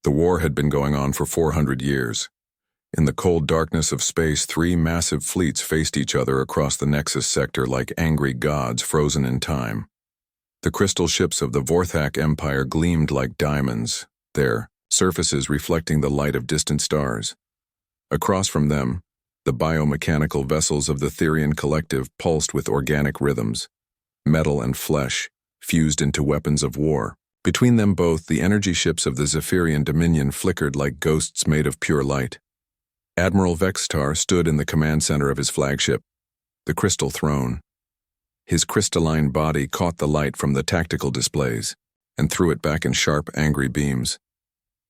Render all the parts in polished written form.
The war had been going on for 400 years. In the cold darkness of space, three massive fleets faced each other across the Nexus sector like angry gods frozen in time. The crystal ships of the Vorthak Empire gleamed like diamonds, their surfaces reflecting the light of distant stars. Across from them, the biomechanical vessels of the Therian Collective pulsed with organic rhythms. Metal and flesh fused into weapons of war. Between them both, the energy ships of the Zephyrian Dominion flickered like ghosts made of pure light. Admiral Vextar stood in the command center of his flagship, the Crystal Throne. His crystalline body caught the light from the tactical displays and threw it back in sharp, angry beams.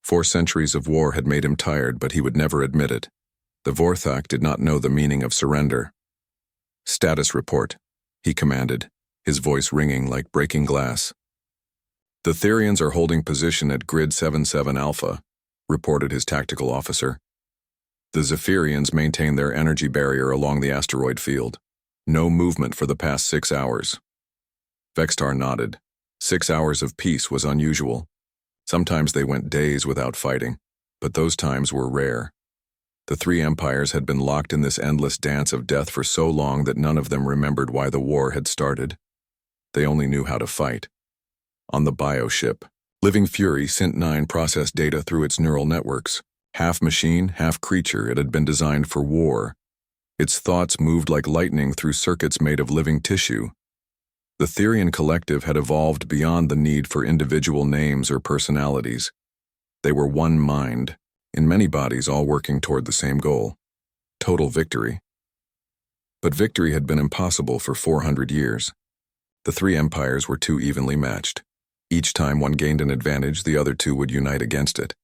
4 centuries of war had made him tired, but he would never admit it. The Vorthak did not know the meaning of surrender. "Status report," he commanded, his voice ringing like breaking glass. "The Therians are holding position at Grid 77 Alpha," reported his tactical officer. "The Zephyrians maintain their energy barrier along the asteroid field. No movement for the past 6 hours." Vextar nodded. 6 hours of peace was unusual. Sometimes they went days without fighting, but those times were rare. The 3 empires had been locked in this endless dance of death for so long that none of them remembered why the war had started. They only knew how to fight. On the bioship, Living Fury Sint-9 processed data through its neural networks. Half machine, half creature, it had been designed for war. Its thoughts moved like lightning through circuits made of living tissue. The Therian Collective had evolved beyond the need for individual names or personalities. They were one mind, in many bodies all working toward the same goal: total victory. But victory had been impossible for 400 years. The 3 empires were too evenly matched. Each time one gained an advantage, the other 2 would unite against it.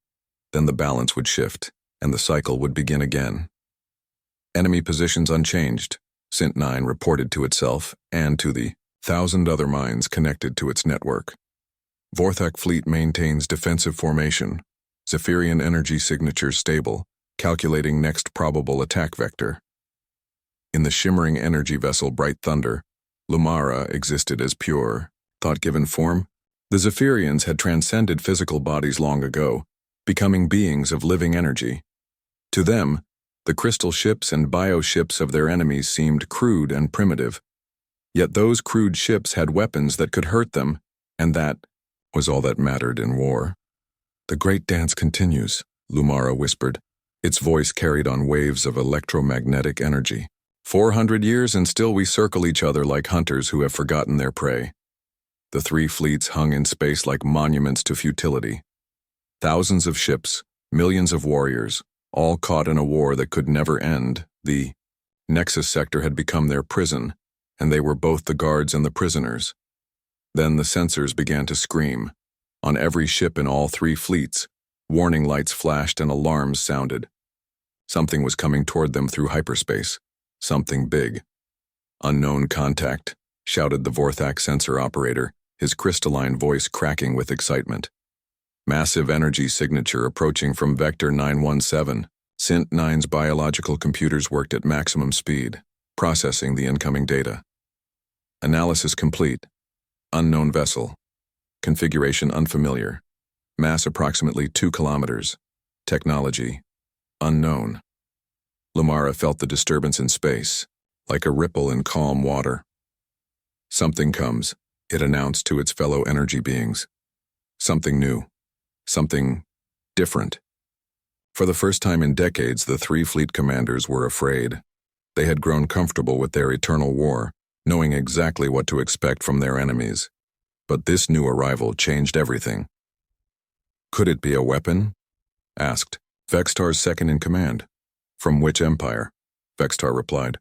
Then the balance would shift, and the cycle would begin again. "Enemy positions unchanged," Sint-9 reported to itself and to the 1,000 other minds connected to its network. "Vorthak fleet maintains defensive formation. Zephyrian energy signature stable, calculating next probable attack vector." In the shimmering energy vessel Bright Thunder, Lumara existed as pure, thought-given form. The Zephyrians had transcended physical bodies long ago, becoming beings of living energy. To them, the crystal ships and bioships of their enemies seemed crude and primitive. Yet those crude ships had weapons that could hurt them, and that was all that mattered in war. "The great dance continues," Lumara whispered. Its voice carried on waves of electromagnetic energy. 400 years and still we circle each other like hunters who have forgotten their prey." The 3 fleets hung in space like monuments to futility. Thousands of ships, millions of warriors, all caught in a war that could never end. The Nexus sector had become their prison, and they were both the guards and the prisoners. Then the sensors began to scream. On every ship in all 3 fleets, warning lights flashed and alarms sounded. Something was coming toward them through hyperspace. Something big. "Unknown contact," shouted the Vorthak sensor operator, his crystalline voice cracking with excitement. "Massive energy signature approaching from Vector 917. Sint-9's biological computers worked at maximum speed, processing the incoming data. Analysis complete. Unknown vessel. Configuration unfamiliar. Mass approximately 2 kilometers. Technology unknown." Lumara felt the disturbance in space, like a ripple in calm water. "Something comes," it announced to its fellow energy beings. "Something new. Something different." For the first time in decades, the 3 fleet commanders were afraid. They had grown comfortable with their eternal war, knowing exactly what to expect from their enemies. But this new arrival changed everything. "Could it be a weapon?" asked Vextar's second-in-command. "From which empire?" Vextar replied.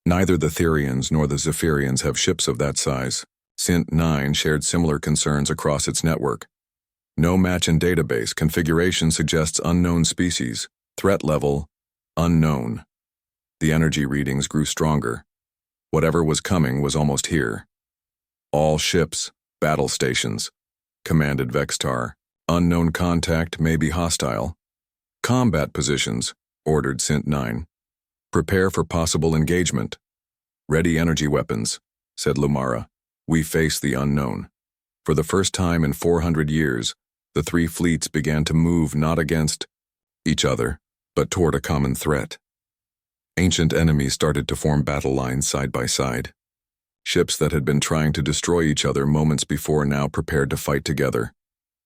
"Neither the Therians nor the Zephyrians have ships of that size." Sint-9 shared similar concerns across its network. "No match in database. Configuration suggests unknown species. Threat level, unknown." The energy readings grew stronger. Whatever was coming was almost here. "All ships, battle stations," commanded Vextar. "Unknown contact may be hostile." "Combat positions," ordered Sint-9. "Prepare for possible engagement." "Ready energy weapons," said Lumara. "We face the unknown." For the first time in 400 years, The three fleets began to move not against each other, but toward a common threat. Ancient enemies started to form battle lines side by side. Ships that had been trying to destroy each other moments before now prepared to fight together.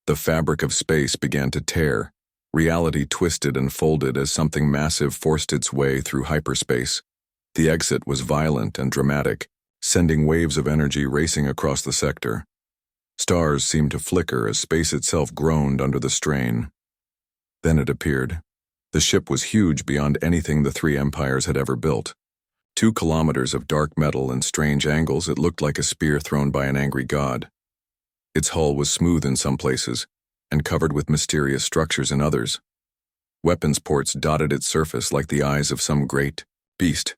The fabric of space began to tear. Reality twisted and folded as something massive forced its way through hyperspace. The exit was violent and dramatic, sending waves of energy racing across the sector. Stars seemed to flicker as space itself groaned under the strain. Then it appeared. The ship was huge beyond anything the three empires had ever built. 2 kilometers of dark metal and strange angles, it looked like a spear thrown by an angry god. Its hull was smooth in some places, and covered with mysterious structures in others. Weapons ports dotted its surface like the eyes of some great beast.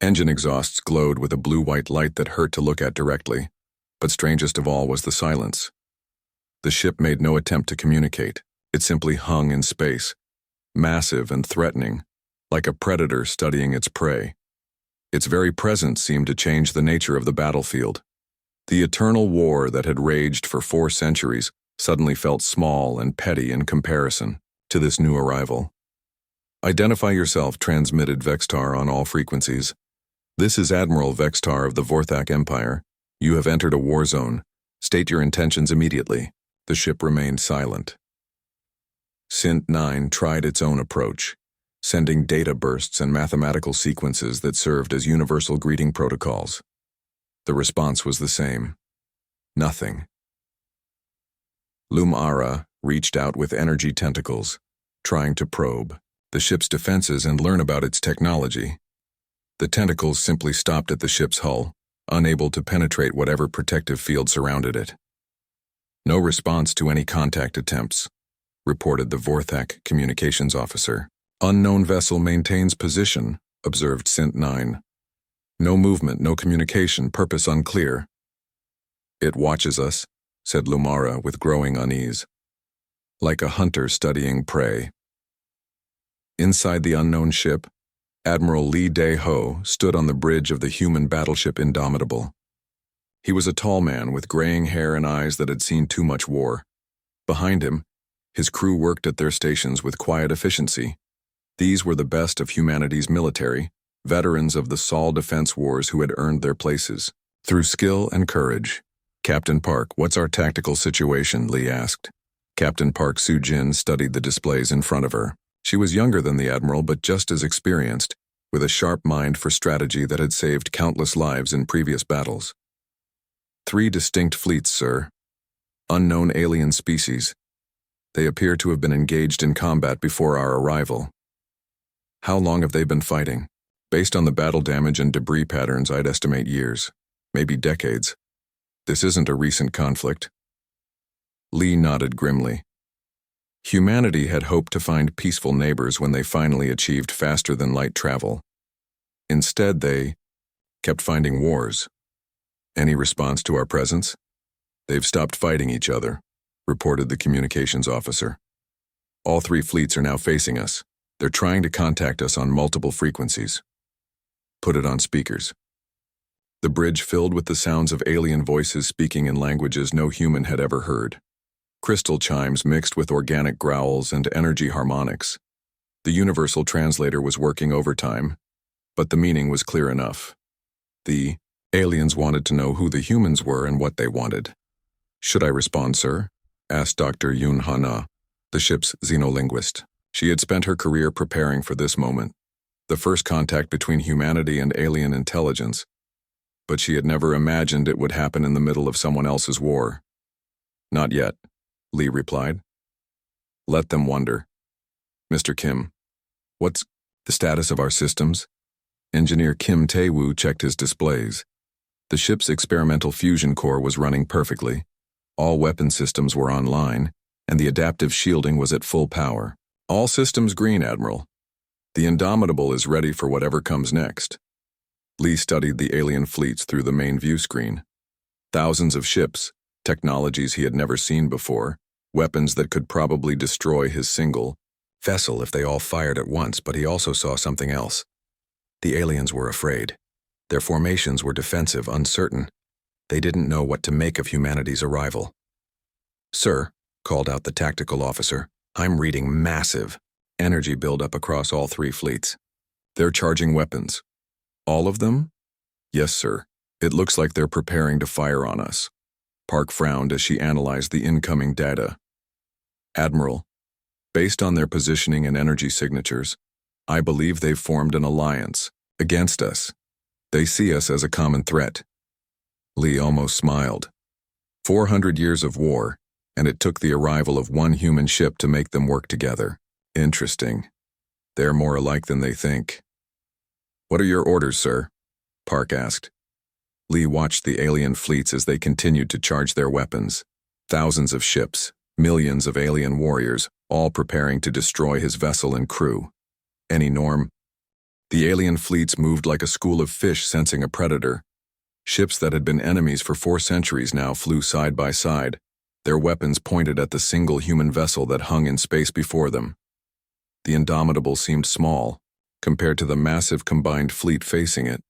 Engine exhausts glowed with a blue-white light that hurt to look at directly, but strangest of all was the silence. The ship made no attempt to communicate. It simply hung in space, massive and threatening, like a predator studying its prey. Its very presence seemed to change the nature of the battlefield. The eternal war that had raged for 4 centuries suddenly felt small and petty in comparison to this new arrival. Identify yourself, transmitted Vextar on all frequencies. This is Admiral Vextar of the Vorthak Empire. You have entered a war zone. State your intentions immediately. The ship remained silent. Sint-9 tried its own approach, sending data bursts and mathematical sequences that served as universal greeting protocols. The response was the same. Nothing. Lumara reached out with energy tentacles, trying to probe the ship's defenses and learn about its technology. The tentacles simply stopped at the ship's hull, unable to penetrate whatever protective field surrounded it. No response to any contact attempts, reported the Vorthak communications officer. Unknown vessel maintains position, observed Sint-9. No movement, no communication, purpose unclear. It watches us, said Lumara with growing unease. Like a hunter studying prey. Inside the unknown ship, Admiral Li Dae-ho stood on the bridge of the human battleship Indomitable. He was a tall man with graying hair and eyes that had seen too much war. Behind him, his crew worked at their stations with quiet efficiency. These were the best of humanity's military, veterans of the Sol defense wars who had earned their places through skill and courage. Captain Park, what's our tactical situation? Lee asked. Captain Park Soo-jin studied the displays in front of her. She was younger than the Admiral, but just as experienced, with a sharp mind for strategy that had saved countless lives in previous battles. 3 distinct fleets, sir. Unknown alien species. They appear to have been engaged in combat before our arrival. How long have they been fighting? Based on the battle damage and debris patterns, I'd estimate years, maybe decades. This isn't a recent conflict. Lee nodded grimly. Humanity had hoped to find peaceful neighbors when they finally achieved faster-than-light travel. Instead, they kept finding wars. Any response to our presence? They've stopped fighting each other, reported the communications officer. All 3 fleets are now facing us. They're trying to contact us on multiple frequencies. Put it on speakers. The bridge filled with the sounds of alien voices speaking in languages no human had ever heard. Crystal chimes mixed with organic growls and energy harmonics. The universal translator was working overtime, but the meaning was clear enough. The aliens wanted to know who the humans were and what they wanted. Should I respond, sir? Asked Dr. Yoon Ha-na, the ship's xenolinguist. She had spent her career preparing for this moment, the first contact between humanity and alien intelligence, but she had never imagined it would happen in the middle of someone else's war. Not yet, Lee replied. Let them wonder. Mr. Kim, what's the status of our systems? Engineer Kim Tae-woo checked his displays. The ship's experimental fusion core was running perfectly. All weapon systems were online, and the adaptive shielding was at full power. All systems green, Admiral. The Indomitable is ready for whatever comes next. Lee studied the alien fleets through the main view screen. Thousands of ships, technologies he had never seen before, weapons that could probably destroy his single vessel if they all fired at once, but he also saw something else. The aliens were afraid. Their formations were defensive, uncertain. They didn't know what to make of humanity's arrival. Sir, called out the tactical officer. I'm reading massive energy buildup across all three fleets. They're charging weapons. All of them? Yes, sir. It looks like they're preparing to fire on us. Park frowned as she analyzed the incoming data. Admiral, based on their positioning and energy signatures, I believe they've formed an alliance against us. They see us as a common threat. Lee almost smiled. 400 years of war, and it took the arrival of one human ship to make them work together. Interesting. They're more alike than they think. What are your orders, sir? Park asked. Lee watched the alien fleets as they continued to charge their weapons. Thousands of ships, millions of alien warriors, all preparing to destroy his vessel and crew. Any norm? The alien fleets moved like a school of fish sensing a predator. Ships that had been enemies for 4 centuries now flew side by side, their weapons pointed at the single human vessel that hung in space before them. The Indomitable seemed small, compared to the massive combined fleet facing it,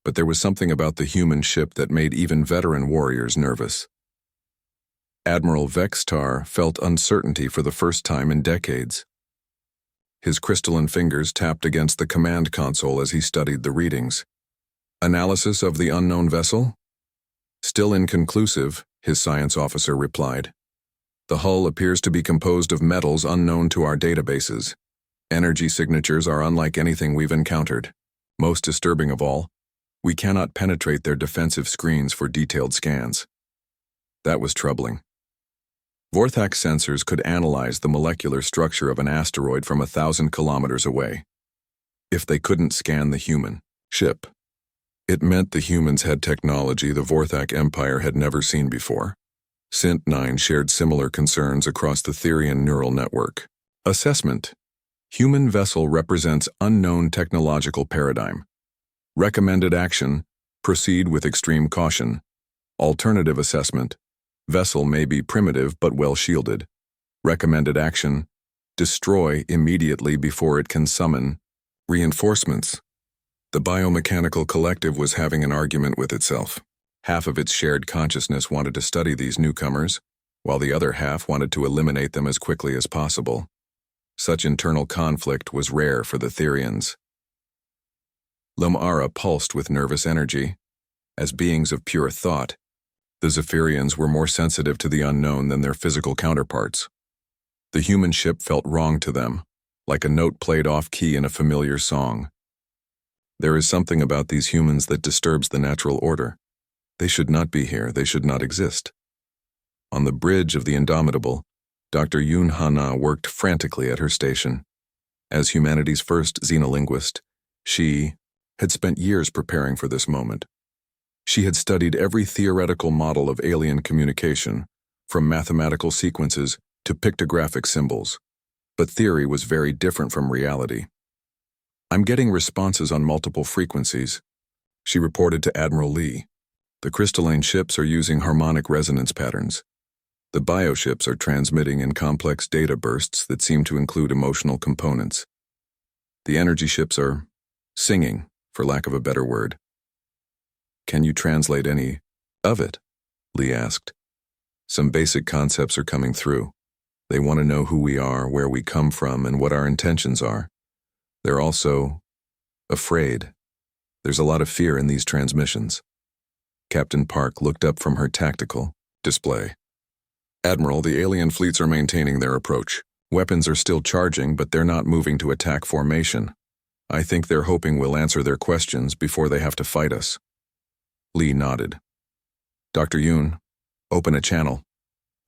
but there was something about the human ship that made even veteran warriors nervous. Admiral Vextar felt uncertainty for the first time in decades. His crystalline fingers tapped against the command console as he studied the readings. Analysis of the unknown vessel? Still inconclusive, his science officer replied. The hull appears to be composed of metals unknown to our databases. Energy signatures are unlike anything we've encountered. Most disturbing of all, we cannot penetrate their defensive screens for detailed scans. That was troubling. Vorthak sensors could analyze the molecular structure of an asteroid from 1,000 kilometers away. If they couldn't scan the human ship, it meant the humans had technology the Vorthak Empire had never seen before. Sint-9 shared similar concerns across the Therian neural network. Assessment. Human vessel represents unknown technological paradigm. Recommended action, proceed with extreme caution. Alternative assessment. Vessel may be primitive but well shielded. Recommended action, destroy immediately before it can summon reinforcements. The biomechanical collective was having an argument with itself. Half of its shared consciousness wanted to study these newcomers, while the other half wanted to eliminate them as quickly as possible. Such internal conflict was rare for the Therians. Lumara pulsed with nervous energy. As beings of pure thought, the Zephyrians were more sensitive to the unknown than their physical counterparts. The human ship felt wrong to them, like a note played off-key in a familiar song. There is something about these humans that disturbs the natural order. They should not be here, they should not exist. On the bridge of the Indomitable, Dr. Yoon Hana worked frantically at her station. As humanity's first xenolinguist, she had spent years preparing for this moment. She had studied every theoretical model of alien communication, from mathematical sequences to pictographic symbols. But theory was very different from reality. I'm getting responses on multiple frequencies, she reported to Admiral Lee. The crystalline ships are using harmonic resonance patterns. The bioships are transmitting in complex data bursts that seem to include emotional components. The energy ships are singing, for lack of a better word. Can you translate any of it? Lee asked. Some basic concepts are coming through. They want to know who we are, where we come from, and what our intentions are. They're also afraid. There's a lot of fear in these transmissions. Captain Park looked up from her tactical display. Admiral, the alien fleets are maintaining their approach. Weapons are still charging, but they're not moving to attack formation. I think they're hoping we'll answer their questions before they have to fight us. Lee nodded. Dr. Yoon, open a channel.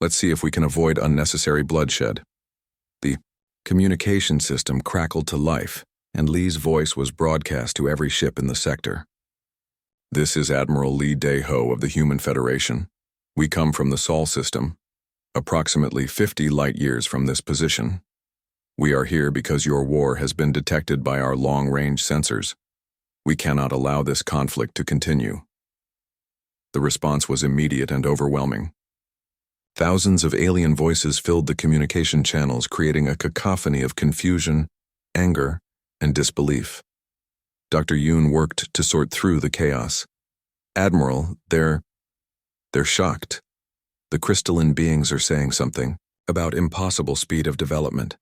Let's see if we can avoid unnecessary bloodshed. The communication system crackled to life, and Lee's voice was broadcast to every ship in the sector. This is Admiral Lee Dae-ho of the Human Federation. We come from the Sol system, approximately 50 light-years from this position. We are here because your war has been detected by our long-range sensors. We cannot allow this conflict to continue. The response was immediate and overwhelming. Thousands of alien voices filled the communication channels, creating a cacophony of confusion, anger, and disbelief. Dr. Yoon worked to sort through the chaos. Admiral, they're shocked. The crystalline beings are saying something. about impossible speed of development.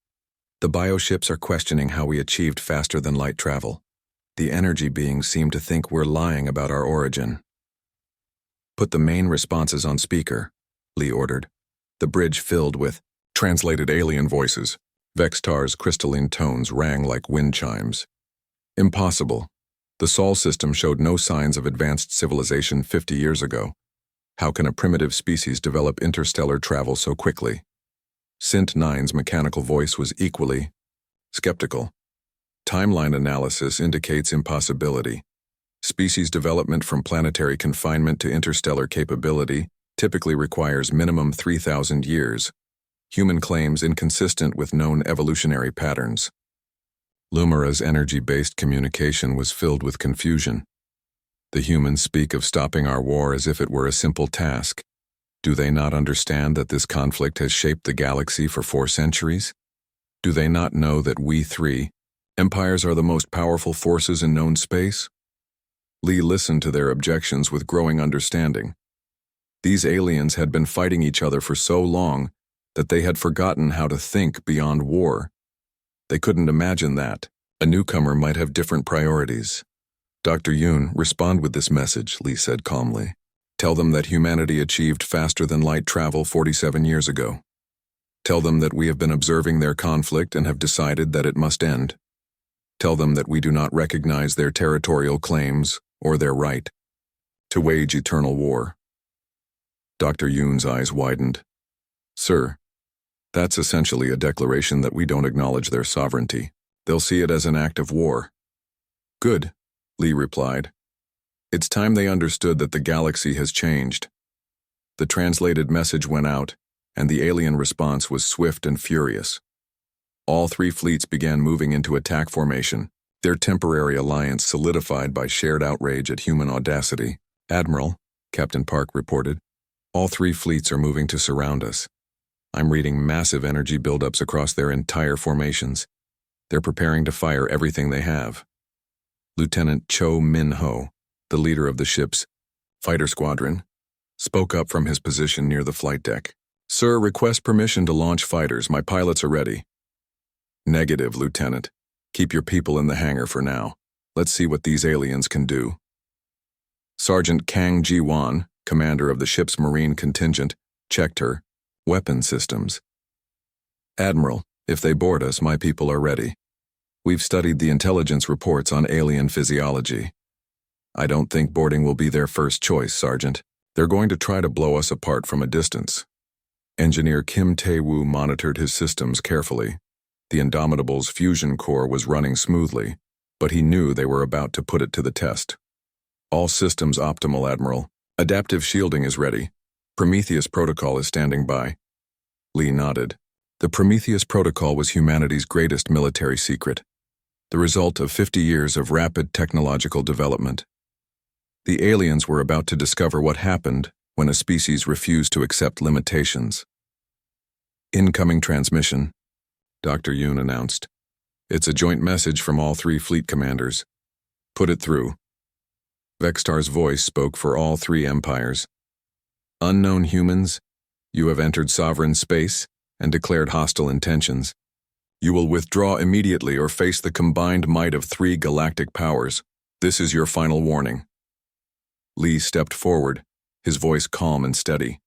The bioships are questioning how we achieved faster than light travel. The energy beings seem to think we're lying about our origin. Put the main responses on speaker, Lee ordered. The bridge filled with translated alien voices. Vextar's crystalline tones rang like wind chimes. Impossible. The Sol system showed no signs of advanced civilization 50 years ago. How can a primitive species develop interstellar travel so quickly? Sint 9's mechanical voice was equally skeptical. Timeline analysis indicates impossibility. Species development from planetary confinement to interstellar capability typically requires minimum 3,000 years. Human claims inconsistent with known evolutionary patterns. Lumira's energy-based communication was filled with confusion. The humans speak of stopping our war as if it were a simple task. Do they not understand that this conflict has shaped the galaxy for 4 centuries? Do they not know that we 3 empires are the most powerful forces in known space? Lee listened to their objections with growing understanding. These aliens had been fighting each other for so long that they had forgotten how to think beyond war. They couldn't imagine that a newcomer might have different priorities. Dr. Yoon, respond with this message, Lee said calmly. Tell them that humanity achieved faster than light travel 47 years ago. Tell them that we have been observing their conflict and have decided that it must end. Tell them that we do not recognize their territorial claims or their right to wage eternal war. Dr. Yoon's eyes widened. Sir, that's essentially a declaration that we don't acknowledge their sovereignty. They'll see it as an act of war. Good, Lee replied. It's time they understood that the galaxy has changed. The translated message went out, and the alien response was swift and furious. All 3 fleets began moving into attack formation, their temporary alliance solidified by shared outrage at human audacity. Admiral, Captain Park reported, all 3 fleets are moving to surround us. I'm reading massive energy buildups across their entire formations. They're preparing to fire everything they have. Lieutenant Cho Min-ho, the leader of the ship's fighter squadron, spoke up from his position near the flight deck. Sir, request permission to launch fighters. My pilots are ready. Negative, Lieutenant. Keep your people in the hangar for now. Let's see what these aliens can do. Sergeant Kang Ji-won, commander of the ship's marine contingent, checked her weapon systems. Admiral, if they board us, my people are ready. We've studied the intelligence reports on alien physiology. I don't think boarding will be their first choice, Sergeant. They're going to try to blow us apart from a distance. Engineer Kim Tae-woo monitored his systems carefully. The Indomitable's fusion core was running smoothly, but he knew they were about to put it to the test. All systems optimal, Admiral. Adaptive shielding is ready. Prometheus protocol is standing by. Lee nodded. The Prometheus protocol was humanity's greatest military secret, the result of 50 years of rapid technological development. The aliens were about to discover what happened when a species refused to accept limitations. Incoming transmission, Dr. Yoon announced. It's a joint message from all 3 fleet commanders. Put it through. Vextar's voice spoke for all 3 empires. Unknown humans, you have entered sovereign space and declared hostile intentions. You will withdraw immediately or face the combined might of 3 galactic powers. This is your final warning. Lee stepped forward, his voice calm and steady.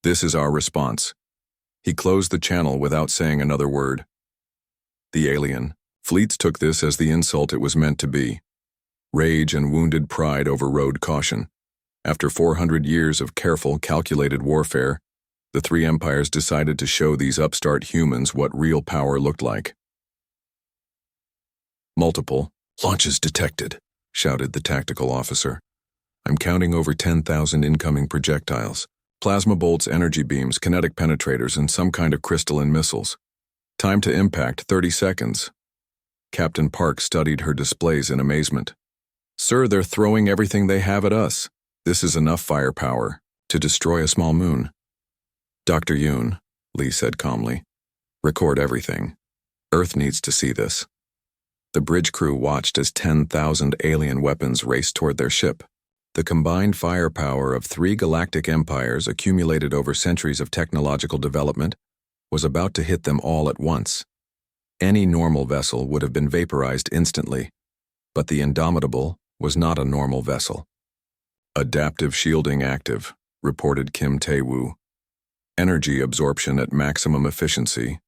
This is our response. He closed the channel without saying another word. The alien fleets took this as the insult it was meant to be. Rage and wounded pride overrode caution. After 400 years of careful, calculated warfare, the 3 empires decided to show these upstart humans what real power looked like. Multiple launches detected, shouted the tactical officer. I'm counting over 10,000 incoming projectiles. Plasma bolts, energy beams, kinetic penetrators, and some kind of crystalline missiles. Time to impact, 30 seconds. Captain Park studied her displays in amazement. Sir, they're throwing everything they have at us. This is enough firepower to destroy a small moon. Dr. Yoon, Lee said calmly, record everything. Earth needs to see this. The bridge crew watched as 10,000 alien weapons raced toward their ship. The combined firepower of 3 galactic empires accumulated over centuries of technological development was about to hit them all at once. Any normal vessel would have been vaporized instantly, but the Indomitable was not a normal vessel. Adaptive shielding active, reported Kim Tae-woo. Energy absorption at maximum efficiency.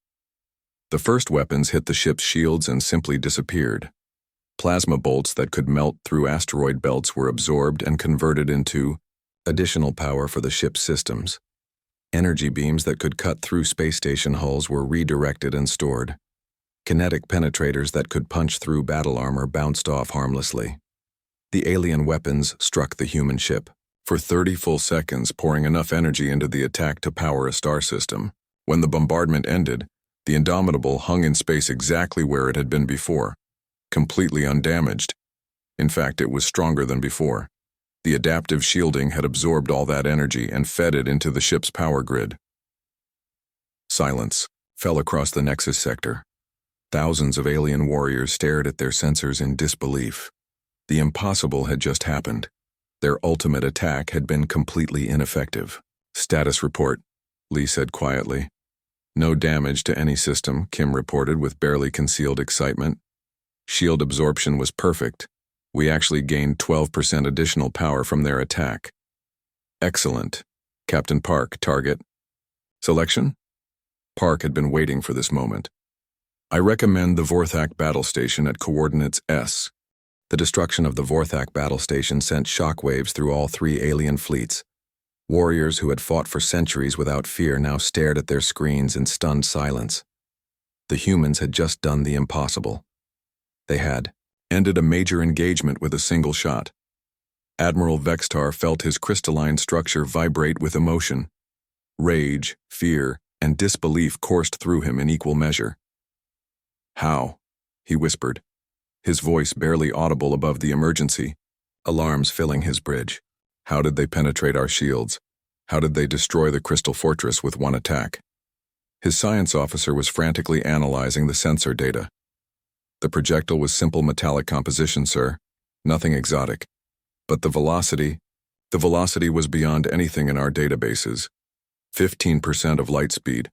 The first weapons hit the ship's shields and simply disappeared. Plasma bolts that could melt through asteroid belts were absorbed and converted into additional power for the ship's systems. Energy beams that could cut through space station hulls were redirected and stored. Kinetic penetrators that could punch through battle armor bounced off harmlessly. The alien weapons struck the human ship, for 30 full seconds pouring enough energy into the attack to power a star system. When the bombardment ended, the Indomitable hung in space exactly where it had been before, completely undamaged. In fact, it was stronger than before. The adaptive shielding had absorbed all that energy and fed it into the ship's power grid. Silence fell across the Nexus sector. Thousands of alien warriors stared at their sensors in disbelief. The impossible had just happened. Their ultimate attack had been completely ineffective. Status report, Lee said quietly. No damage to any system, Kim reported with barely concealed excitement. Shield absorption was perfect. We actually gained 12% additional power from their attack. Excellent. Captain Park, target. Selection? Park had been waiting for this moment. I recommend the Vorthak battle station at coordinates S. The destruction of the Vorthak battle station sent shockwaves through all 3 alien fleets. Warriors who had fought for centuries without fear now stared at their screens in stunned silence. The humans had just done the impossible. They had ended a major engagement with a single shot. Admiral Vextar felt his crystalline structure vibrate with emotion. Rage, fear, and disbelief coursed through him in equal measure. How? He whispered, his voice barely audible above the emergency, alarms filling his bridge. How did they penetrate our shields? How did they destroy the Crystal Fortress with one attack? His science officer was frantically analyzing the sensor data. The projectile was simple metallic composition, sir. Nothing exotic. But the velocity was beyond anything in our databases. 15% of light speed.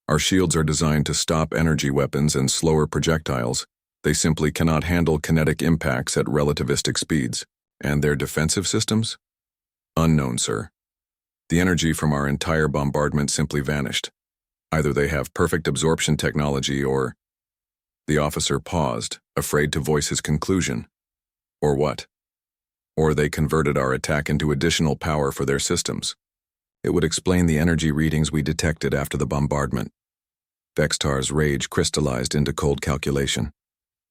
Our shields are designed to stop energy weapons and slower projectiles. They simply cannot handle kinetic impacts at relativistic speeds. And their defensive systems? Unknown, sir. The energy from our entire bombardment simply vanished. Either they have perfect absorption technology or... The officer paused, afraid to voice his conclusion. Or what? Or they converted our attack into additional power for their systems. It would explain the energy readings we detected after the bombardment. Vextar's rage crystallized into cold calculation.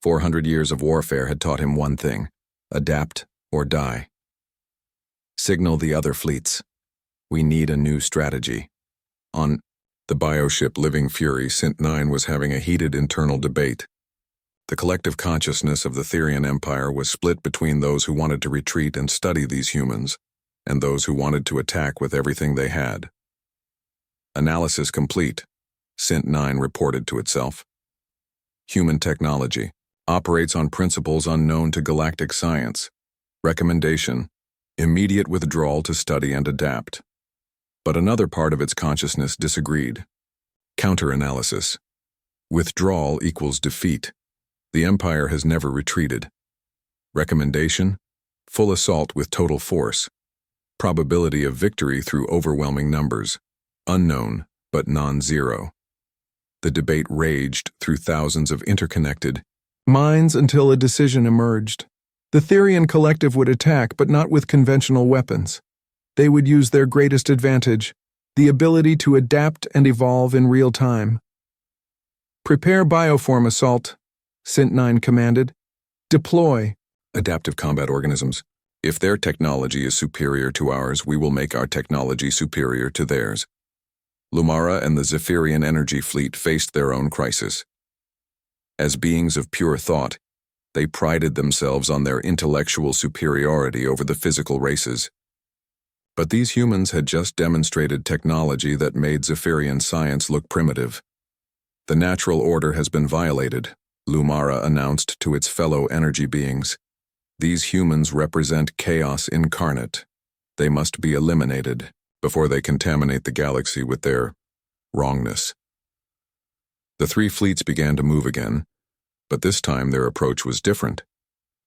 400 years of warfare had taught him one thing: adapt or die. Signal the other fleets. We need a new strategy. On the bioship Living Fury, Sint-9 was having a heated internal debate. The collective consciousness of the Therian Empire was split between those who wanted to retreat and study these humans, and those who wanted to attack with everything they had. Analysis complete, Sint-9 reported to itself. Human technology operates on principles unknown to galactic science. Recommendation: immediate withdrawal to study and adapt. But another part of its consciousness disagreed. Counter-analysis. Withdrawal equals defeat. The Empire has never retreated. Recommendation: full assault with total force. Probability of victory through overwhelming numbers. Unknown, but non-zero. The debate raged through thousands of interconnected minds until a decision emerged. The Therian collective would attack, but not with conventional weapons. They would use their greatest advantage, the ability to adapt and evolve in real time. Prepare bioform assault, Sint-9 commanded. Deploy. Adaptive combat organisms. If their technology is superior to ours, we will make our technology superior to theirs. Lumara and the Zephyrian energy fleet faced their own crisis. As beings of pure thought, they prided themselves on their intellectual superiority over the physical races. But these humans had just demonstrated technology that made Zephyrian science look primitive. The natural order has been violated, Lumara announced to its fellow energy beings. These humans represent chaos incarnate. They must be eliminated before they contaminate the galaxy with their wrongness. The three fleets began to move again, but this time their approach was different.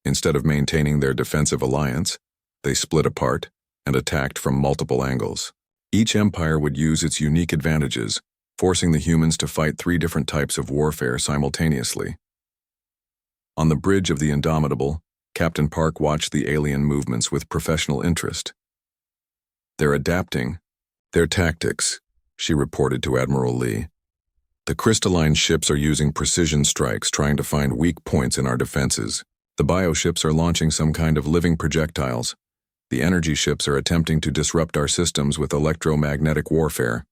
Instead of maintaining their defensive alliance, they split apart and attacked from multiple angles. Each empire would use its unique advantages, forcing the humans to fight three different types of warfare simultaneously. On the bridge of the Indomitable, Captain Park watched the alien movements with professional interest. "They're adapting their tactics," she reported to Admiral Lee. "The crystalline ships are using precision strikes, trying to find weak points in our defenses. The bioships are launching some kind of living projectiles. The energy ships are attempting to disrupt our systems with electromagnetic warfare."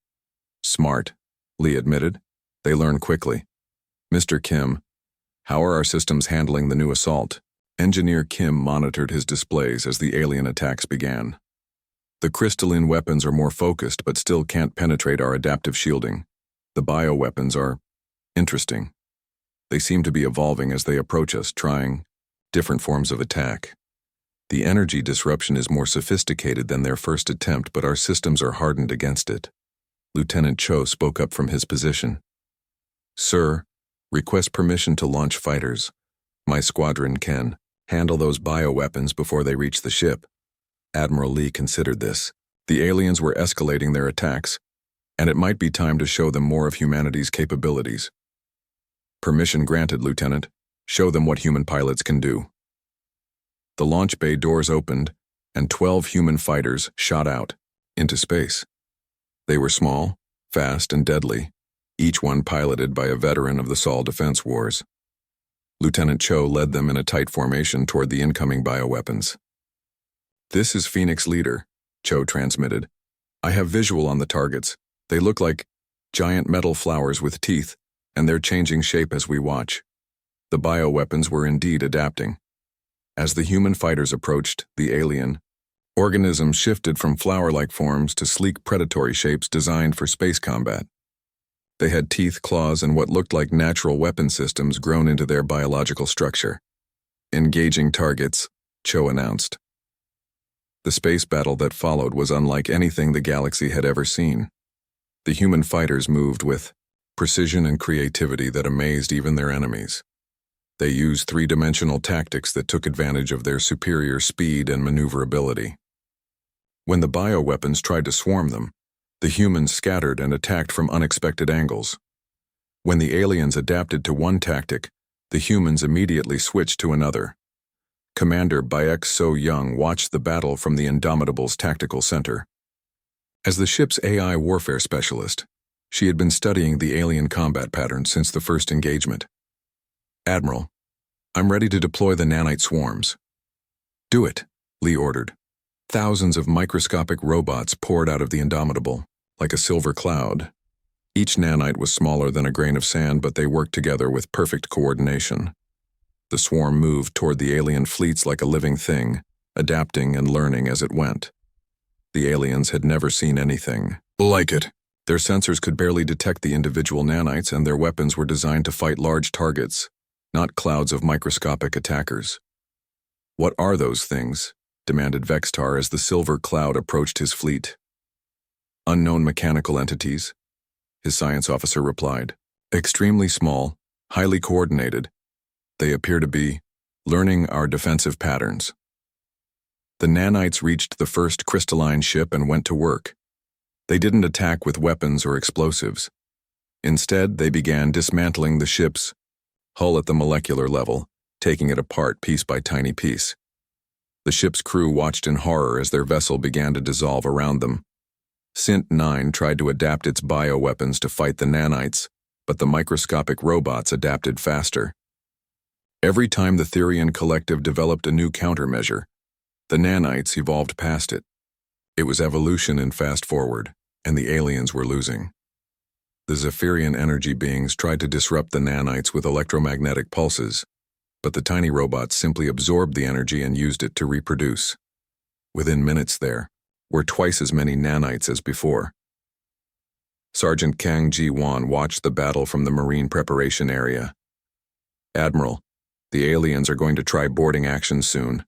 "Smart," Lee admitted. "They learn quickly." "Mr. Kim, how are our systems handling the new assault?" Engineer Kim monitored his displays as the alien attacks began. "The crystalline weapons are more focused but still can't penetrate our adaptive shielding. The bioweapons are interesting. They seem to be evolving as they approach us, trying different forms of attack. The energy disruption is more sophisticated than their first attempt, but our systems are hardened against it." Lieutenant Cho spoke up from his position. "Sir, request permission to launch fighters. My squadron can handle those bioweapons before they reach the ship." Admiral Lee considered this. The aliens were escalating their attacks, and it might be time to show them more of humanity's capabilities. "Permission granted, Lieutenant. Show them what human pilots can do." The launch bay doors opened, and 12 human fighters shot out into space. They were small, fast, and deadly, each one piloted by a veteran of the Sol Defense Wars. Lieutenant Cho led them in a tight formation toward the incoming bioweapons. "This is Phoenix Leader," Cho transmitted. "I have visual on the targets. They look like giant metal flowers with teeth, and they're changing shape as we watch." The bioweapons were indeed adapting. As the human fighters approached, the alien organisms shifted from flower-like forms to sleek predatory shapes designed for space combat. They had teeth, claws, and what looked like natural weapon systems grown into their biological structure. "Engaging targets," Cho announced. The space battle that followed was unlike anything the galaxy had ever seen. The human fighters moved with precision and creativity that amazed even their enemies. They used three-dimensional tactics that took advantage of their superior speed and maneuverability. When the bioweapons tried to swarm them, the humans scattered and attacked from unexpected angles. When the aliens adapted to one tactic, the humans immediately switched to another. Commander Baek So-young watched the battle from the Indomitable's tactical center. As the ship's AI warfare specialist, she had been studying the alien combat patterns since the first engagement. "Admiral, I'm ready to deploy the nanite swarms." "Do it," Lee ordered. Thousands of microscopic robots poured out of the Indomitable, like a silver cloud. Each nanite was smaller than a grain of sand, but they worked together with perfect coordination. The swarm moved toward the alien fleets like a living thing, adapting and learning as it went. The aliens had never seen anything like it. Their sensors could barely detect the individual nanites, and their weapons were designed to fight large targets, not clouds of microscopic attackers. "What are those things?" demanded Vextar as the silver cloud approached his fleet. "Unknown mechanical entities," his science officer replied. "Extremely small, highly coordinated. They appear to be learning our defensive patterns." The nanites reached the first crystalline ship and went to work. They didn't attack with weapons or explosives. Instead, they began dismantling the ship's hull at the molecular level, taking it apart piece by tiny piece. The ship's crew watched in horror as their vessel began to dissolve around them. Sint-9 tried to adapt its bioweapons to fight the nanites, but the microscopic robots adapted faster. Every time the Therian Collective developed a new countermeasure, the nanites evolved past it. It was evolution in fast forward, and the aliens were losing. The Zephyrian energy beings tried to disrupt the nanites with electromagnetic pulses, but the tiny robots simply absorbed the energy and used it to reproduce. Within minutes there were twice as many nanites as before. Sergeant Kang Ji-won watched the battle from the marine preparation area. "Admiral, the aliens are going to try boarding action soon.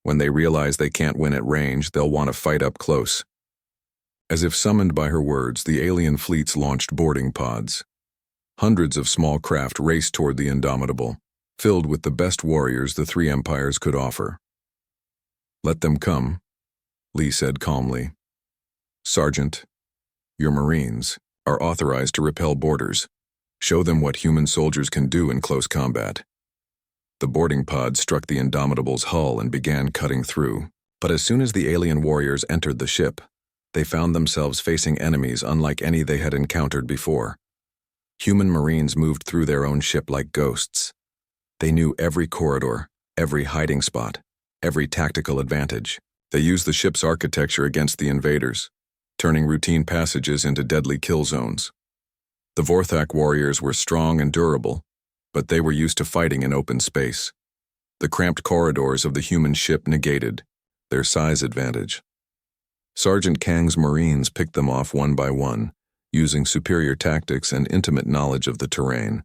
When they realize they can't win at range, they'll want to fight up close." As if summoned by her words, the alien fleets launched boarding pods. Hundreds of small craft raced toward the Indomitable, filled with the best warriors the three empires could offer. "Let them come," Lee said calmly. "Sergeant, your Marines are authorized to repel boarders. Show them what human soldiers can do in close combat." The boarding pod struck the Indomitable's hull and began cutting through. But as soon as the alien warriors entered the ship, they found themselves facing enemies unlike any they had encountered before. Human Marines moved through their own ship like ghosts. They knew every corridor, every hiding spot, every tactical advantage. They used the ship's architecture against the invaders, turning routine passages into deadly kill zones. The Vorthak warriors were strong and durable, but they were used to fighting in open space. The cramped corridors of the human ship negated their size advantage. Sergeant Kang's Marines picked them off one by one, using superior tactics and intimate knowledge of the terrain.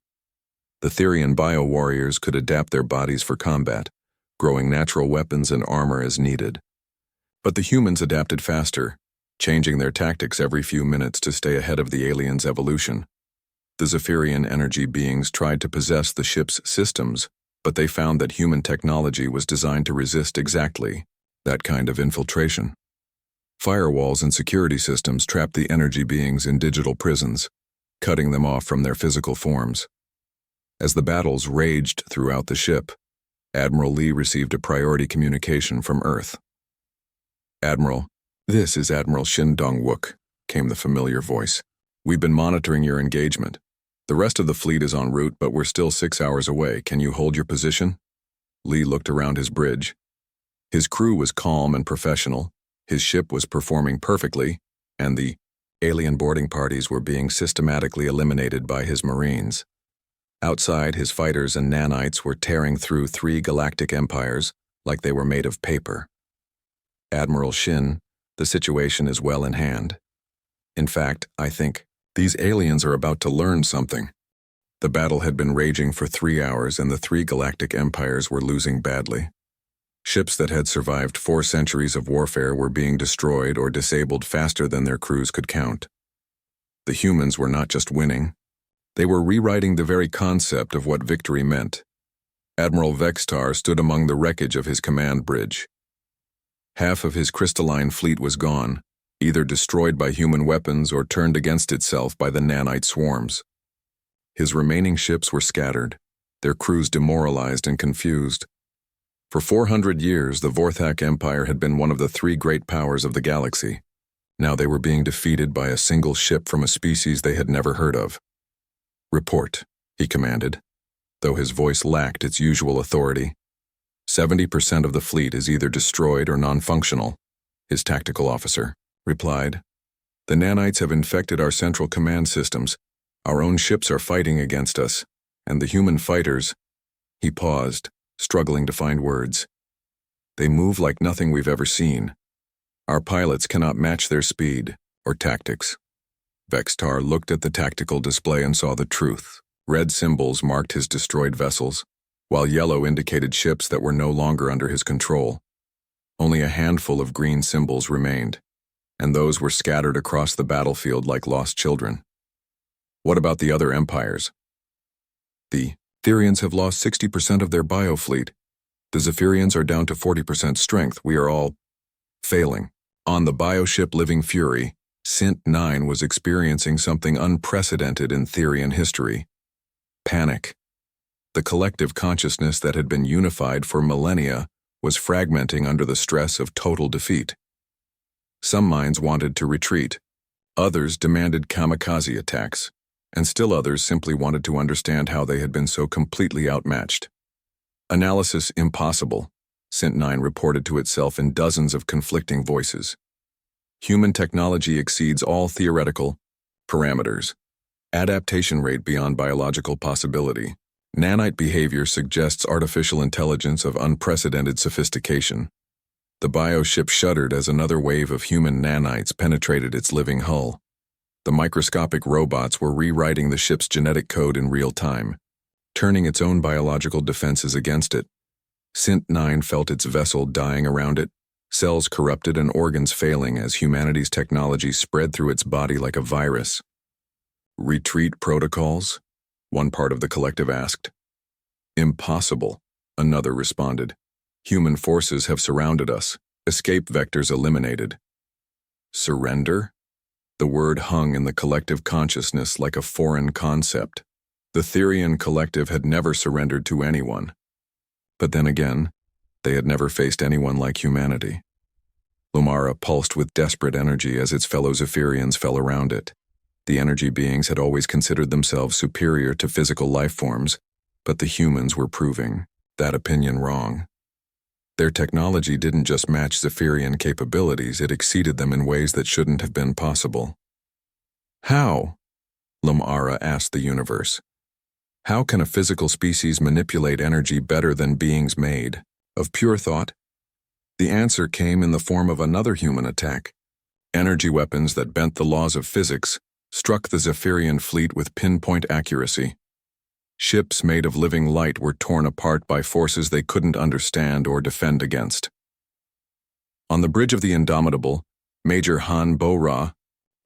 The Therian bio-warriors could adapt their bodies for combat, growing natural weapons and armor as needed. But the humans adapted faster, changing their tactics every few minutes to stay ahead of the aliens' evolution. The Zephyrian energy beings tried to possess the ship's systems, but they found that human technology was designed to resist exactly that kind of infiltration. Firewalls and security systems trapped the energy beings in digital prisons, cutting them off from their physical forms. As the battles raged throughout the ship, Admiral Lee received a priority communication from Earth. "Admiral, this is Admiral Shin Dong-wook," came the familiar voice. "We've been monitoring your engagement. The rest of the fleet is en route, but we're still 6 hours away. Can you hold your position?" Lee looked around his bridge. His crew was calm and professional. His ship was performing perfectly, and the alien boarding parties were being systematically eliminated by his Marines. Outside, his fighters and nanites were tearing through 3 galactic empires like they were made of paper. "Admiral Shin, the situation is well in hand. In fact, I think these aliens are about to learn something." The battle had been raging for 3 hours, and the 3 galactic empires were losing badly. Ships that had survived 4 centuries of warfare were being destroyed or disabled faster than their crews could count. The humans were not just winning. They were rewriting the very concept of what victory meant. Admiral Vextar stood among the wreckage of his command bridge. Half of his crystalline fleet was gone, either destroyed by human weapons or turned against itself by the nanite swarms. His remaining ships were scattered, their crews demoralized and confused. For 400 years, the Vorthak Empire had been one of the 3 great powers of the galaxy. Now they were being defeated by a single ship from a species they had never heard of. "Report," he commanded, though his voice lacked its usual authority. 70% of the fleet is either destroyed or non-functional," his tactical officer replied. "The nanites have infected our central command systems. Our own ships are fighting against us, and the human fighters—" He paused, struggling to find words. "They move like nothing we've ever seen. Our pilots cannot match their speed or tactics." Vextar looked at the tactical display and saw the truth. Red symbols marked his destroyed vessels, while yellow indicated ships that were no longer under his control. Only a handful of green symbols remained, and those were scattered across the battlefield like lost children. "What about the other empires?" "The Therians have lost 60% of their biofleet. The Zephyrians are down to 40% strength. We are all failing." On the bioship Living Fury, Sint 9 was experiencing something unprecedented in Therian history. Panic. The collective consciousness that had been unified for millennia was fragmenting under the stress of total defeat. Some minds wanted to retreat, others demanded kamikaze attacks, and still others simply wanted to understand how they had been so completely outmatched. "Analysis impossible," Sint 9 reported to itself in dozens of conflicting voices. "Human technology exceeds all theoretical parameters. Adaptation rate beyond biological possibility. Nanite behavior suggests artificial intelligence of unprecedented sophistication." The bioship shuddered as another wave of human nanites penetrated its living hull. The microscopic robots were rewriting the ship's genetic code in real time, turning its own biological defenses against it. Sint 9 felt its vessel dying around it, cells corrupted and organs failing as humanity's technology spread through its body like a virus. "Retreat protocols?" one part of the collective asked. Impossible, another responded. Human forces have surrounded us, escape vectors eliminated. Surrender? The word hung in the collective consciousness like a foreign concept. The Therian collective had never surrendered to anyone. But then again, they had never faced anyone like humanity. Lumara pulsed with desperate energy as its fellow Zephyrians fell around it. The energy beings had always considered themselves superior to physical life forms, but the humans were proving that opinion wrong. Their technology didn't just match Zephyrian capabilities, it exceeded them in ways that shouldn't have been possible. How? Lumara asked the universe. How can a physical species manipulate energy better than beings made of pure thought? The answer came in the form of another human attack. Energy weapons that bent the laws of physics struck the Zephyrian fleet with pinpoint accuracy. Ships made of living light were torn apart by forces they couldn't understand or defend against. On the bridge of the Indomitable, Major Han Bo-Ra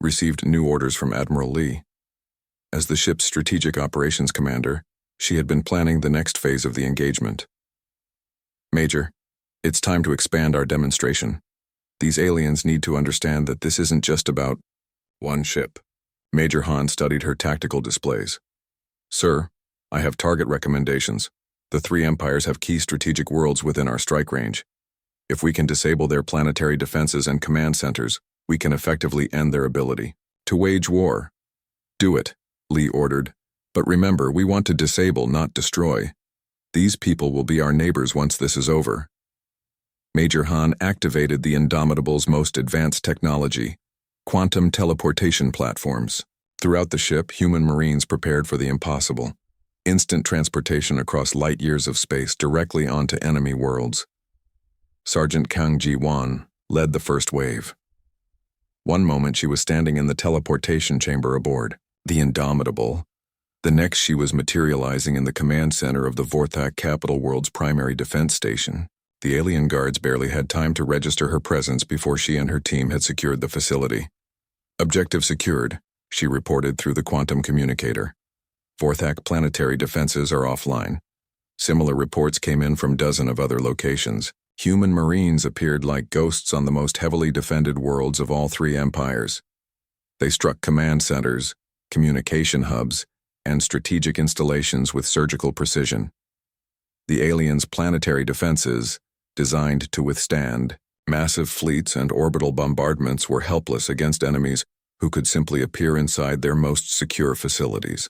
received new orders from Admiral Lee. As the ship's strategic operations commander, she had been planning the next phase of the engagement. Major, it's time to expand our demonstration. These aliens need to understand that this isn't just about one ship. Major Han studied her tactical displays. Sir, I have target recommendations. The three empires have key strategic worlds within our strike range. If we can disable their planetary defenses and command centers, we can effectively end their ability to wage war. Do it, Lee ordered. But remember, we want to disable, not destroy. These people will be our neighbors once this is over. Major Han activated the Indomitable's most advanced technology, quantum teleportation platforms. Throughout the ship, human marines prepared for the impossible. Instant transportation across light years of space directly onto enemy worlds. Sergeant Kang Ji-won led the first wave. One moment she was standing in the teleportation chamber aboard the Indomitable. The next she was materializing in the command center of the Vorthak capital world's primary defense station. The alien guards barely had time to register her presence before she and her team had secured the facility. Objective secured, she reported through the quantum communicator. Vorthak planetary defenses are offline. Similar reports came in from dozens of other locations. Human marines appeared like ghosts on the most heavily defended worlds of all three empires. They struck command centers, communication hubs, and strategic installations with surgical precision. The aliens' planetary defenses, designed to withstand massive fleets and orbital bombardments, were helpless against enemies who could simply appear inside their most secure facilities.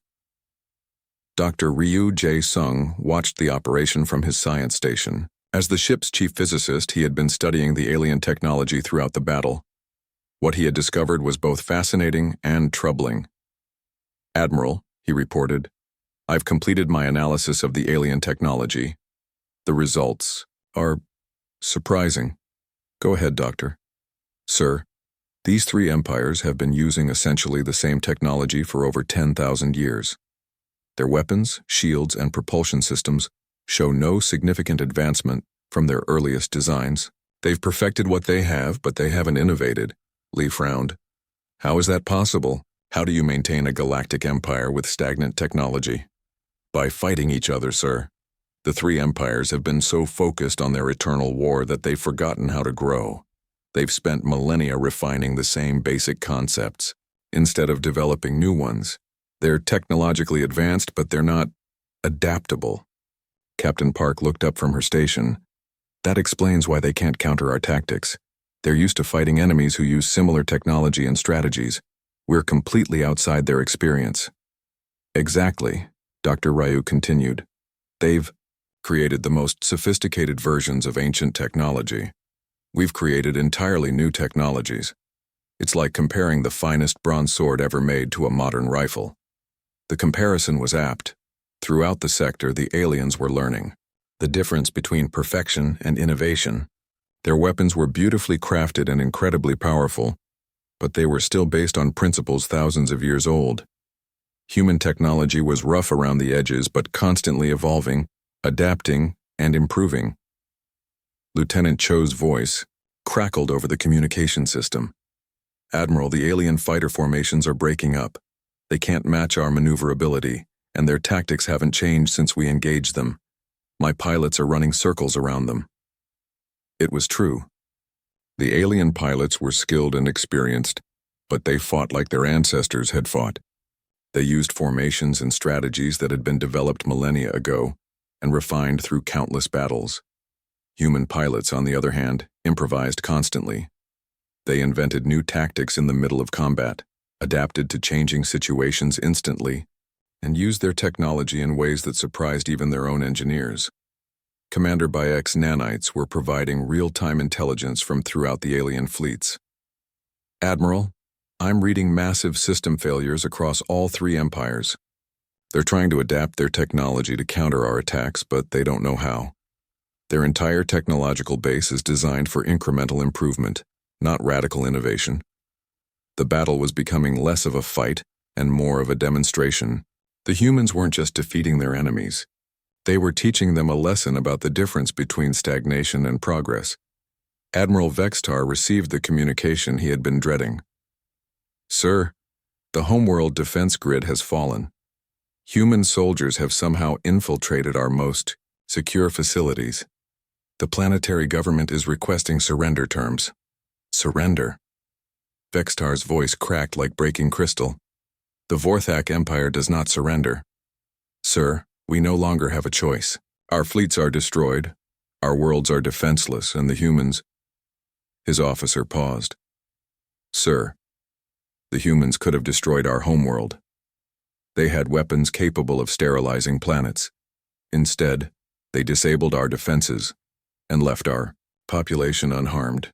Dr. Ryu J. Sung watched the operation from his science station. As the ship's chief physicist, he had been studying the alien technology throughout the battle. What he had discovered was both fascinating and troubling. Admiral, he reported, I've completed my analysis of the alien technology. The results are surprising. Go ahead, Doctor. Sir, these three empires have been using essentially the same technology for over 10,000 years. Their weapons, shields, and propulsion systems show no significant advancement from their earliest designs. They've perfected what they have, but they haven't innovated. Lee frowned. How is that possible? How do you maintain a galactic empire with stagnant technology? By fighting each other, sir. The three empires have been so focused on their eternal war that they've forgotten how to grow. They've spent millennia refining the same basic concepts, instead of developing new ones. They're technologically advanced, but they're not adaptable. Captain Park looked up from her station. That explains why they can't counter our tactics. They're used to fighting enemies who use similar technology and strategies. We're completely outside their experience. Exactly, Dr. Ryu continued. They've created the most sophisticated versions of ancient technology. We've created entirely new technologies. It's like comparing the finest bronze sword ever made to a modern rifle. The comparison was apt. Throughout the sector, the aliens were learning the difference between perfection and innovation. Their weapons were beautifully crafted and incredibly powerful, but they were still based on principles thousands of years old. Human technology was rough around the edges, but constantly evolving, adapting, and improving. Lieutenant Cho's voice crackled over the communication system. Admiral, the alien fighter formations are breaking up. They can't match our maneuverability, and their tactics haven't changed since we engaged them. My pilots are running circles around them." It was true. The alien pilots were skilled and experienced, but they fought like their ancestors had fought. They used formations and strategies that had been developed millennia ago and refined through countless battles. Human pilots, on the other hand, improvised constantly. They invented new tactics in the middle of combat, adapted to changing situations instantly, and used their technology in ways that surprised even their own engineers. Commander Bayek's nanites were providing real-time intelligence from throughout the alien fleets. "Admiral, I'm reading massive system failures across all three empires. They're trying to adapt their technology to counter our attacks, but they don't know how. Their entire technological base is designed for incremental improvement, not radical innovation." The battle was becoming less of a fight and more of a demonstration. The humans weren't just defeating their enemies. They were teaching them a lesson about the difference between stagnation and progress. Admiral Vextar received the communication he had been dreading. "Sir, the homeworld defense grid has fallen. Human soldiers have somehow infiltrated our most secure facilities. The planetary government is requesting surrender terms." "Surrender?" Vextar's voice cracked like breaking crystal. "The Vorthak Empire does not surrender. Sir, we no longer have a choice. Our fleets are destroyed, our worlds are defenseless, and the humans—" His officer paused. "Sir, the humans could have destroyed our homeworld. They had weapons capable of sterilizing planets. Instead, they disabled our defenses and left our population unharmed.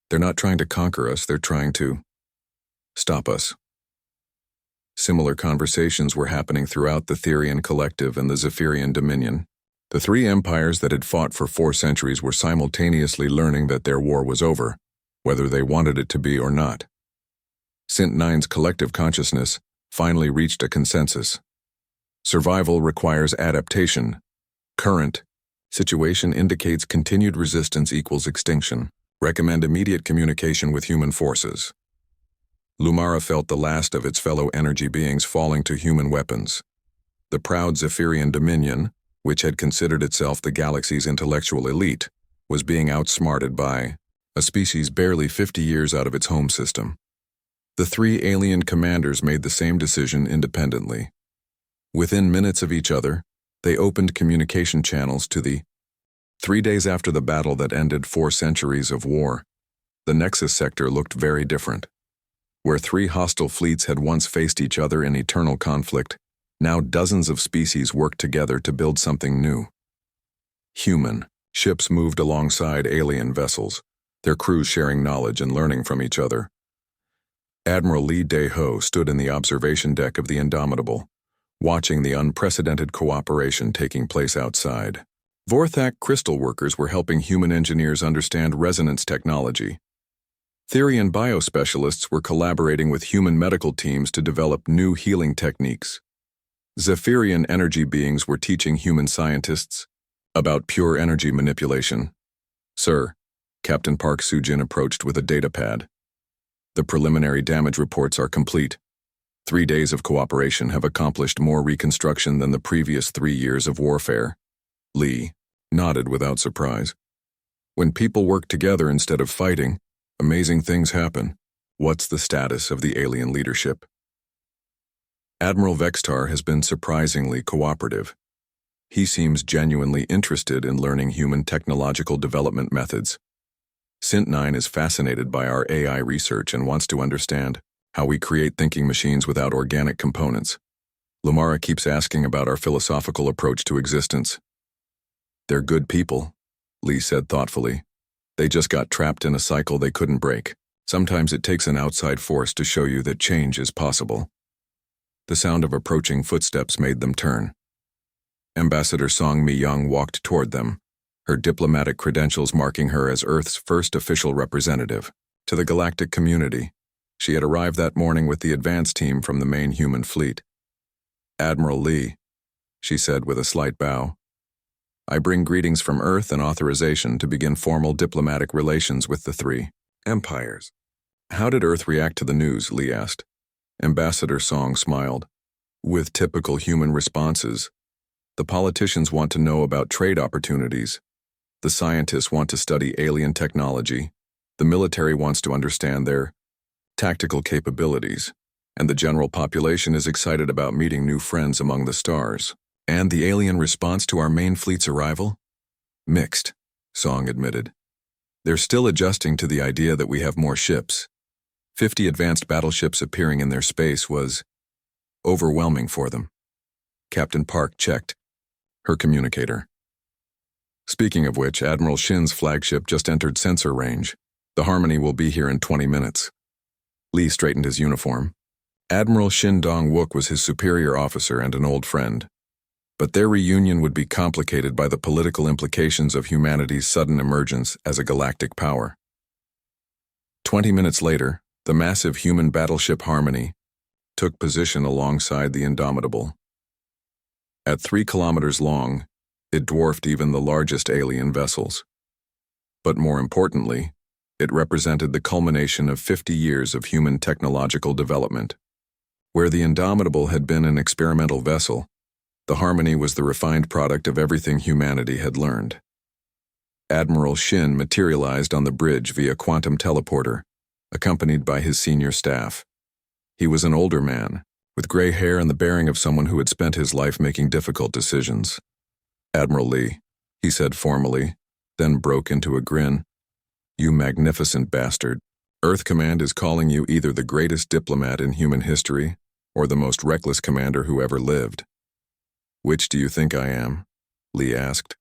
They're not trying to conquer us, they're trying to stop us." Similar conversations were happening throughout the Therian Collective and the Zephyrian Dominion. The three empires that had fought for 4 centuries were simultaneously learning that their war was over, whether they wanted it to be or not. Sint-9's collective consciousness finally reached a consensus. Survival requires adaptation. Current situation indicates continued resistance equals extinction. Recommend immediate communication with human forces. Lumara felt the last of its fellow energy beings falling to human weapons. The proud Zephyrian Dominion, which had considered itself the galaxy's intellectual elite, was being outsmarted by a species barely 50 years out of its home system. The 3 alien commanders made the same decision independently. Within minutes of each other, they opened communication channels to the 3 days after the battle that ended 4 centuries of war. The Nexus sector looked very different. Where 3 hostile fleets had once faced each other in eternal conflict, now dozens of species worked together to build something new. Human ships moved alongside alien vessels, their crews sharing knowledge and learning from each other. Admiral Lee Dae-ho stood in the observation deck of the Indomitable, watching the unprecedented cooperation taking place outside. Vorthak crystal workers were helping human engineers understand resonance technology. Therian biospecialists were collaborating with human medical teams to develop new healing techniques. Zephyrian energy beings were teaching human scientists about pure energy manipulation. "Sir," Captain Park Soo-jin approached with a data pad. "The preliminary damage reports are complete. 3 days of cooperation have accomplished more reconstruction than the previous 3 years of warfare." Lee nodded without surprise. "When people work together instead of fighting, amazing things happen. What's the status of the alien leadership?" "Admiral Vextar has been surprisingly cooperative. He seems genuinely interested in learning human technological development methods. Sint-9 is fascinated by our AI research and wants to understand how we create thinking machines without organic components. Lumara keeps asking about our philosophical approach to existence." "They're good people," Lee said thoughtfully. "They just got trapped in a cycle they couldn't break. Sometimes it takes an outside force to show you that change is possible." The sound of approaching footsteps made them turn. Ambassador Song Mi-young walked toward them, her diplomatic credentials marking her as Earth's first official representative to the galactic community. She had arrived that morning with the advance team from the main human fleet. "Admiral Lee," she said with a slight bow, "I bring greetings from Earth and authorization to begin formal diplomatic relations with the 3 empires." "How did Earth react to the news?" Lee asked. Ambassador Song smiled. With typical human responses, the politicians want to know about trade opportunities, the scientists want to study alien technology, the military wants to understand their tactical capabilities, and the general population is excited about meeting new friends among the stars. And the alien response to our main fleet's arrival? Mixed, Song admitted. They're still adjusting to the idea that we have more ships. 50 advanced battleships appearing in their space was overwhelming for them. Captain Park checked her communicator. Speaking of which, Admiral Shin's flagship just entered sensor range. The Harmony will be here in 20 minutes. Lee straightened his uniform. Admiral Shin Dong-wook was his superior officer and an old friend. But their reunion would be complicated by the political implications of humanity's sudden emergence as a galactic power. 20 minutes later, the massive human battleship Harmony took position alongside the Indomitable. At 3 kilometers long, it dwarfed even the largest alien vessels. But more importantly, it represented the culmination of 50 years of human technological development. Where the Indomitable had been an experimental vessel, the Harmony was the refined product of everything humanity had learned. Admiral Shin materialized on the bridge via quantum teleporter, accompanied by his senior staff. He was an older man, with gray hair and the bearing of someone who had spent his life making difficult decisions. "Admiral Lee," he said formally, then broke into a grin. "You magnificent bastard. Earth Command is calling you either the greatest diplomat in human history or the most reckless commander who ever lived." "Which do you think I am?" Lee asked.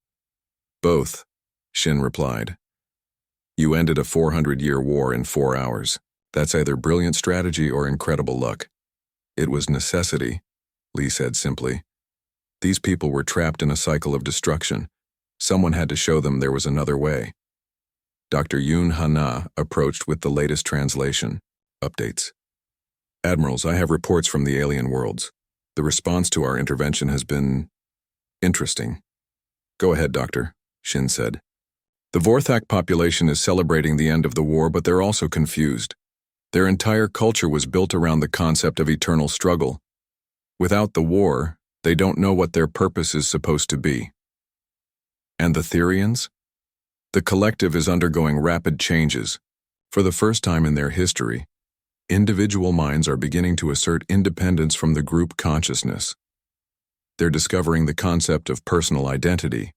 "Both," Shin replied. "You ended a 400-year war in 4 hours. That's either brilliant strategy or incredible luck." "It was necessity," Lee said simply. "These people were trapped in a cycle of destruction. Someone had to show them there was another way." Dr. Yoon Ha-na approached with the latest translation. Updates. "Admirals, I have reports from the alien worlds. The response to our intervention has been interesting." "Go ahead, Doctor," Shin said. "The Vorthak population is celebrating the end of the war, but they're also confused. Their entire culture was built around the concept of eternal struggle. Without the war, they don't know what their purpose is supposed to be." "And the Therians?" "The collective is undergoing rapid changes. For the first time in their history, individual minds are beginning to assert independence from the group consciousness. They're discovering the concept of personal identity.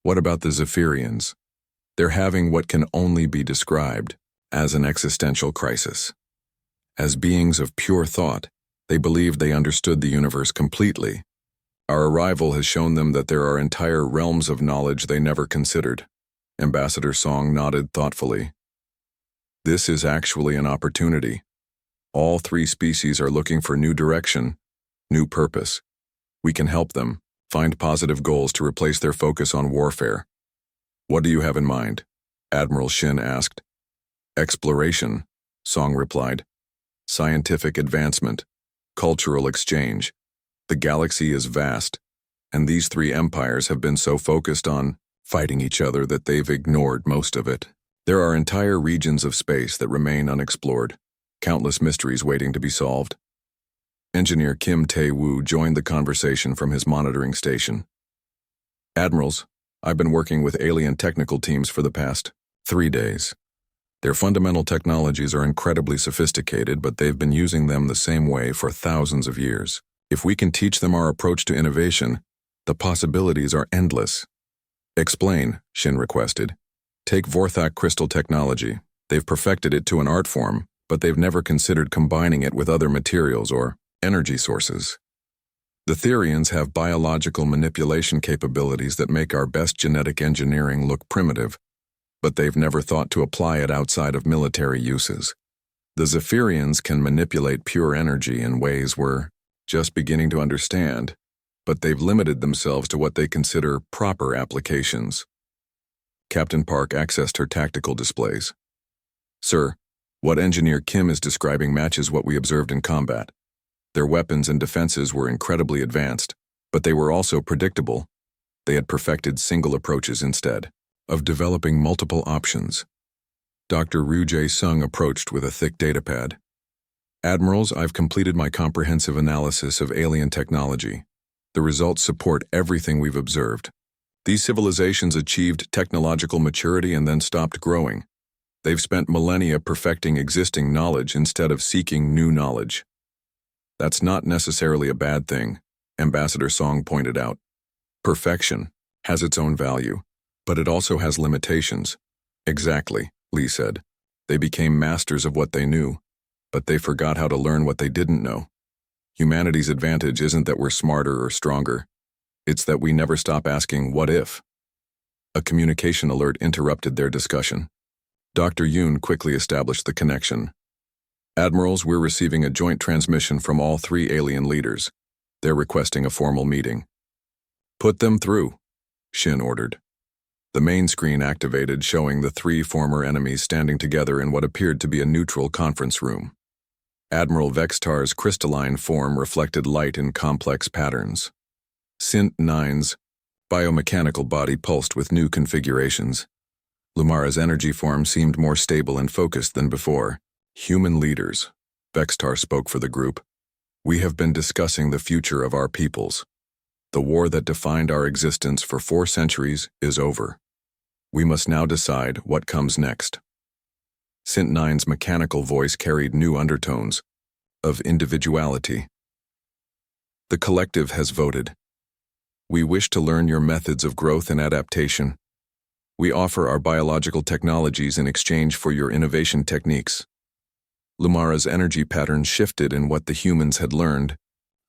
What about the Zephyrians? They're having what can only be described as an existential crisis. As beings of pure thought, they believed they understood the universe completely. Our arrival has shown them that there are entire realms of knowledge they never considered." Ambassador Song nodded thoughtfully. "This is actually an opportunity. All 3 species are looking for new direction, new purpose. We can help them find positive goals to replace their focus on warfare." "What do you have in mind?" Admiral Shin asked. "Exploration," Song replied. "Scientific advancement, cultural exchange. The galaxy is vast, and these 3 empires have been so focused on fighting each other that they've ignored most of it. There are entire regions of space that remain unexplored, countless mysteries waiting to be solved." Engineer Kim Tae-woo joined the conversation from his monitoring station. "Admirals, I've been working with alien technical teams for the past 3 days. Their fundamental technologies are incredibly sophisticated, but they've been using them the same way for thousands of years. If we can teach them our approach to innovation, the possibilities are endless." "Explain," Shin requested. "Take Vorthak crystal technology. They've perfected it to an art form, but they've never considered combining it with other materials or energy sources. The Therians have biological manipulation capabilities that make our best genetic engineering look primitive, but they've never thought to apply it outside of military uses. The Zephyrians can manipulate pure energy in ways we're just beginning to understand, but they've limited themselves to what they consider proper applications." Captain Park accessed her tactical displays. "Sir, what Engineer Kim is describing matches what we observed in combat. Their weapons and defenses were incredibly advanced, but they were also predictable. They had perfected single approaches instead of developing multiple options." Dr. Roo Jae-sung approached with a thick datapad. Admirals, I've completed my comprehensive analysis of alien technology. The results support everything we've observed. These civilizations achieved technological maturity and then stopped growing. They've spent millennia perfecting existing knowledge instead of seeking new knowledge. That's not necessarily a bad thing, Ambassador Song pointed out. Perfection has its own value, but it also has limitations. Exactly, Lee said. They became masters of what they knew, but they forgot how to learn what they didn't know. Humanity's advantage isn't that we're smarter or stronger. It's that we never stop asking, what if? A communication alert interrupted their discussion. Dr. Yoon quickly established the connection. Admirals, we're receiving a joint transmission from all 3 alien leaders. They're requesting a formal meeting. Put them through, Shin ordered. The main screen activated, showing the 3 former enemies standing together in what appeared to be a neutral conference room. Admiral Vextar's crystalline form reflected light in complex patterns. Sint 9's biomechanical body pulsed with new configurations. Lumara's energy form seemed more stable and focused than before. Human leaders, Vextar spoke for the group. We have been discussing the future of our peoples. The war that defined our existence for 4 centuries is over. We must now decide what comes next. Sint 9's mechanical voice carried new undertones of individuality. The collective has voted. We wish to learn your methods of growth and adaptation. We offer our biological technologies in exchange for your innovation techniques. Lumara's energy pattern shifted, and what the humans had learned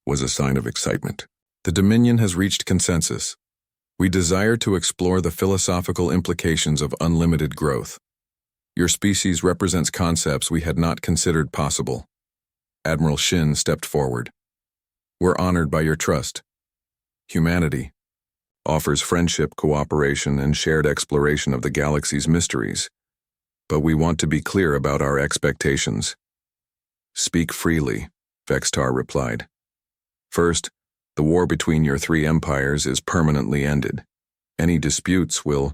was a sign of excitement. The Dominion has reached consensus. We desire to explore the philosophical implications of unlimited growth. Your species represents concepts we had not considered possible. Admiral Shin stepped forward. We're honored by your trust. Humanity offers friendship, cooperation, and shared exploration of the galaxy's mysteries. But we want to be clear about our expectations. Speak freely, Vextar replied. First, the war between your 3 empires is permanently ended. Any disputes will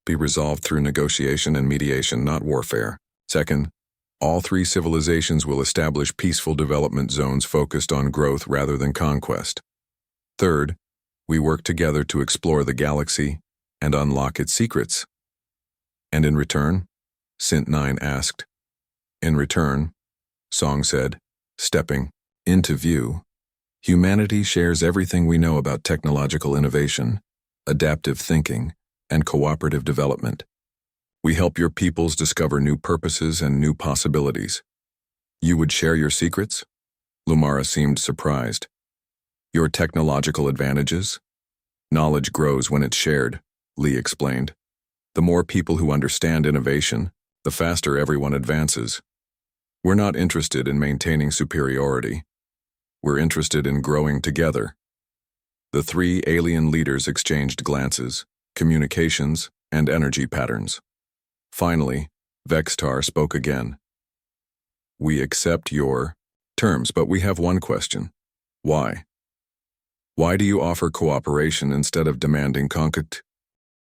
be resolved through negotiation and mediation, not warfare. Second, all 3 civilizations will establish peaceful development zones focused on growth rather than conquest. Third, we work together to explore the galaxy and unlock its secrets. And in return? Sint 9 asked. In return, Song said, stepping into view, humanity shares everything we know about technological innovation, adaptive thinking, and cooperative development. We help your peoples discover new purposes and new possibilities. You would share your secrets? Lumara seemed surprised. Your technological advantages? Knowledge grows when it's shared, Lee explained. The more people who understand innovation, the faster everyone advances. We're not interested in maintaining superiority. We're interested in growing together. The 3 alien leaders exchanged glances, communications, and energy patterns. Finally, Vextar spoke again. We accept your terms, but we have one question. Why? Why do you offer cooperation instead of demanding capcut?